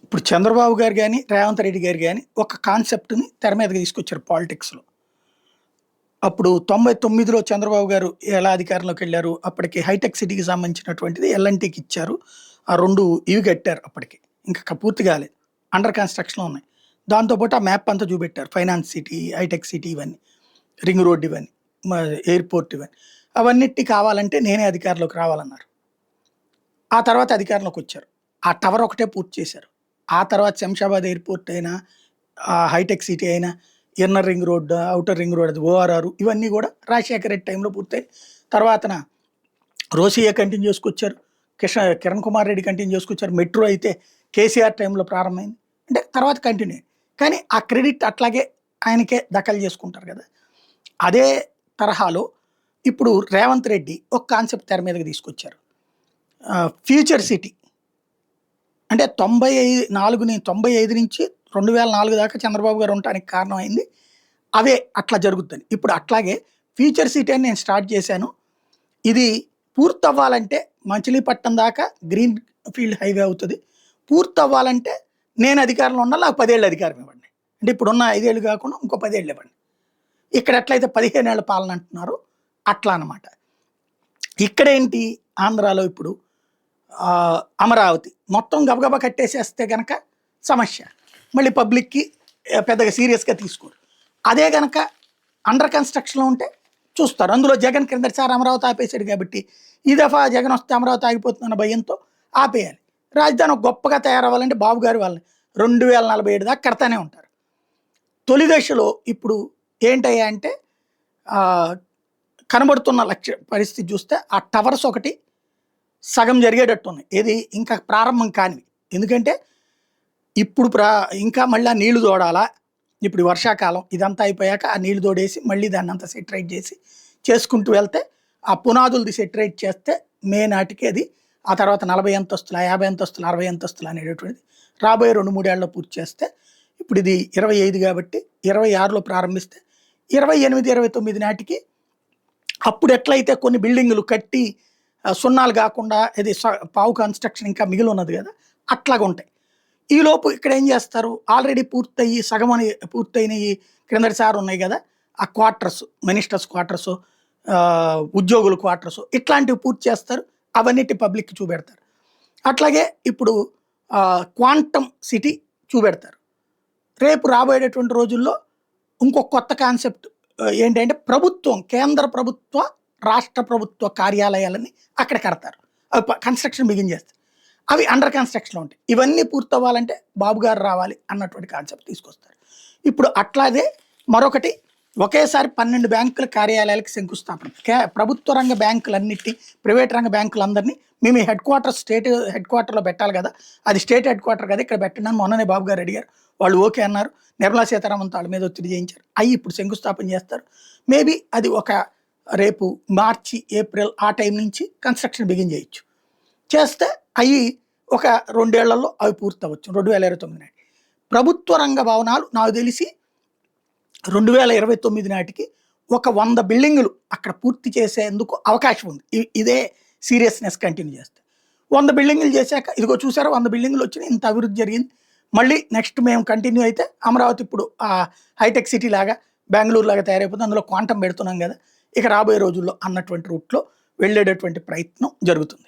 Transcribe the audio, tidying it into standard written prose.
ఇప్పుడు చంద్రబాబు గారు గాని, రేవంత్ రెడ్డి గారు గాని ఒక కాన్సెప్ట్‌ని తెర మీదకి తీసుకొచ్చారు పాలిటిక్స్‌లో. అప్పుడు 99లో చంద్రబాబు గారు ఎలా అధికారంలోకెళ్లారు? అప్పటికి హైటెక్ సిటీకి సంబంధించినటువంటిది ఎల్&టీకి ఇచ్చారు. ఆ 2 ఇవి కట్టారు అప్పటికి. ఇంకా పూర్తి కాలేదు. అండర్ కన్‌స్ట్రక్షన్‌లో ఉన్నాయి. దాంతో పాటు ఆ మ్యాప్ అంతా చూపెట్టారు. ఫైనాన్స్ సిటీ, హైటెక్ సిటీ ఇవన్నీ. రింగ్ రోడ్ ఇవన్నీ. మ ఎయిర్‌పోర్ట్ ఇవన్నీ. అవన్నిటికి కావాలంటే నేనే అధికారంలోకి రావాలన్నారు. ఆ తర్వాత అధికారంలోకొచ్చారు. ఆ టవర్ ఒకటే పూర్తి చేశారు. ఆ తర్వాత శంషాబాద్ ఎయిర్‌పోర్ట్ అయినా, హైటెక్ సిటీ అయినా, inner ring road, outer ring road అది ఓఆర్ఆర్ ఇవన్నీ గూడా రాజశేఖర రెడ్డి టైంలో పూర్తయి తర్వాతన రోసియా కంటిన్యూ చేసుకొచ్చారు. కిరణ్ కుమార్ రెడ్డి కంటిన్యూ చేసుకొచ్చారు. మెట్రో అయితే కేసీఆర్ టైంలో ప్రారంభమైంది. అంటే తర్వాత కంటిన్యూ అయింది. కానీ ఆ క్రెడిట్ అట్లాగే ఆయనకే దఖలు చేసుకుంటారు గదా! అదే తరహాలో ఇప్పుడు రేవంత్ రెడ్డి ఒక కాన్సెప్ట్ తెర మీదకి తీసుకొచ్చారు. Future city. అంటే 95 నుంచి 2004 దాకా చంద్రబాబు గారు ఉండటానికి కారణమైంది. అవే అట్లా జరుగుద్దని. ఇప్పుడు అట్లాగే ఫ్యూచర్ సిటీ అని నేను స్టార్ట్ చేశాను. ఇది పూర్తవ్వాలంటే మచిలీపట్నం దాకా గ్రీన్ ఫీల్డ్ హైవే అవుతది. పూర్తవ్వాలంటే నేను అధికారంలో ఉండాలి. నాకు 10 ఏళ్ళు అధికారం ఇవ్వండి. అంటే ఇప్పుడున్న 5 ఏళ్ళు కాకుండా ఇంకో 10 ఏళ్ళు ఇవ్వండి. ఇక్కడ ఎట్లయితే 15 ఏళ్ల పాలన అంటున్నారో అట్లా అన్నమాట. ఇక్కడేంటి ఆంధ్రాలో ఇప్పుడు అమరావతి మొత్తం గబగబా కట్టేసేస్తే గనక సమస్య. మళ్ళీ పబ్లిక్‌కి పెద్దగా సీరియస్‌గా తీసుకోరు. అదే గనక అండర్ కన్‌స్ట్రక్షన్‌లో ఉంటే చూస్తారు. అందులో జగన్ క్రిందటిసారి అమరావతి ఆపేసాడు కాబట్టి, ఈ దఫా జగన్ వస్తే అమరావతి ఆగిపోతుందన్న భయంతో ఆపేయాలి. రాజధాని ఒక గొప్పగా తయారవ్వాలంటే బాబు గారు వాళ్ళని 2047 దాకా కడతానే ఉంటారు. తొలి దశలో ఇప్పుడు ఏంటయ్యా అంటే ఆహ్, కనబడుతున్న పరిస్థితి చూస్తే ఆ టవర్స్ ఒకటి సగం జరిగేటట్టున్నాయి. ఏది ఇంకా ప్రారంభం కానివి. ఎందుకంటే ఇప్పుడు ఇంకా మళ్ళా నీళ్లు తోడాలా? ఇప్పుడు ఈ వర్షాకాలం ఇదంతా అయిపోయాక ఆ నీళ్లు తోడేసి మళ్ళీ దాన్నంతా సెటరైట్ చేసి చేసుకుంటూ వెళ్తే ఆ పునాదులది సెటరైట్ చేస్తే మే నాటికి అది ఆ తర్వాత 40 అంతస్తుల, 50 అంతస్తుల, 60 అంతస్తులు అనేటటువంటిది రాబోయే 2, 3 ఏళ్లలో పూర్తి చేస్తే ఇప్పుడు ఇది 25 కాబట్టి 26లో ప్రారంభిస్తే 28, 29 నాటికి అప్పుడు ఎట్లయితే కొన్ని బిల్డింగులు కట్టి సున్నాలు కాకుండా ఇది పావు కన్‌స్ట్రక్షన్ ఇంకా మిగిలి ఉన్నది కదా! అట్లాగా ఉంటాయి. ఈలోపు ఇక్కడ ఏం చేస్తారు? ఆల్రెడీ పూర్తయ్యి సగం అని పూర్తయినయి క్రిందటిసారి ఉన్నాయి కదా! ఆ క్వార్టర్స్, మినిస్టర్స్ క్వార్టర్సు, ఉద్యోగుల క్వార్టర్సు ఇట్లాంటివి పూర్తి చేస్తారు. అవన్నిటి పబ్లిక్‌కి చూపెడతారు. అట్లాగే ఇప్పుడు క్వాంటమ్ సిటీ చూపెడతారు. రేపు రాబోయేటటువంటి రోజుల్లో ఇంకొక కొత్త కాన్సెప్ట్ ఏంటంటే ప్రభుత్వం, కేంద్ర ప్రభుత్వ, రాష్ట్ర ప్రభుత్వ కార్యాలయాలని అక్కడ కడతారు. అవి కన్‌స్ట్రక్షన్ బిగిన్ చేస్తారు. అవి అండర్ కన్‌స్ట్రక్షన్‌లో ఉంటాయి. ఇవన్నీ పూర్తవ్వాలంటే బాబు గారు రావాలి అన్నటువంటి కాన్సెప్ట్ తీసుకొస్తారు. ఇప్పుడు అట్లాగే మరొకటి ఒకేసారి 12 బ్యాంకుల కార్యాలయాలకు శంకుస్థాపన. ప్రభుత్వ రంగ బ్యాంకులన్నిటిని, ప్రైవేట్ రంగ బ్యాంకులందరినీ మేము హెడ్ క్వార్టర్ స్టేట్ హెడ్ క్వార్టర్‌లో పెట్టాలి కదా! అది స్టేట్ హెడ్ క్వార్టర్ కదా! ఇక్కడ పెట్టండి అని మొన్ననే బాబు గారు అడిగారు. వాళ్ళు ఓకే అన్నారు. నిర్మలా సీతారామన్‌తో వాళ్ళ మీద ఒత్తిడి చేయించారు. అయి ఇప్పుడు శంకుస్థాపన చేస్తారు. మేబీ అది ఒక రేపు మార్చి, ఏప్రిల్ ఆ టైం నుంచి కన్‌స్ట్రక్షన్ బిగిన్ చేయొచ్చు. చేస్తే అయి ఒక 2 ఏళ్లలో అవి పూర్తవ్వచ్చు. 2029 నాటికి. ప్రభుత్వ రంగ భవనాలు నాకు తెలిసి 2029 నాటికి ఒక 100 బిల్డింగులు అక్కడ పూర్తి చేసేందుకు అవకాశం ఉంది. ఇదే సీరియస్‌నెస్ కంటిన్యూ చేస్తే. 100 బిల్డింగులు చేశాక ఇదిగో చూసారా 100 బిల్డింగులు వచ్చినాయి. ఇంత అభివృద్ధి జరిగింది. మళ్ళీ నెక్స్ట్ మేము కంటిన్యూ అయితే అమరావతి ఇప్పుడు హైటెక్ సిటీ లాగా, బెంగుళూరు లాగా తయారైపోతుంది. అందులో క్వాంటమ్ పెడుతున్నాం కదా! ఇక రాబోయే రోజుల్లో అన్నటువంటి రూట్‌లో వెళ్ళేటటువంటి ప్రయత్నం జరుగుతుంది.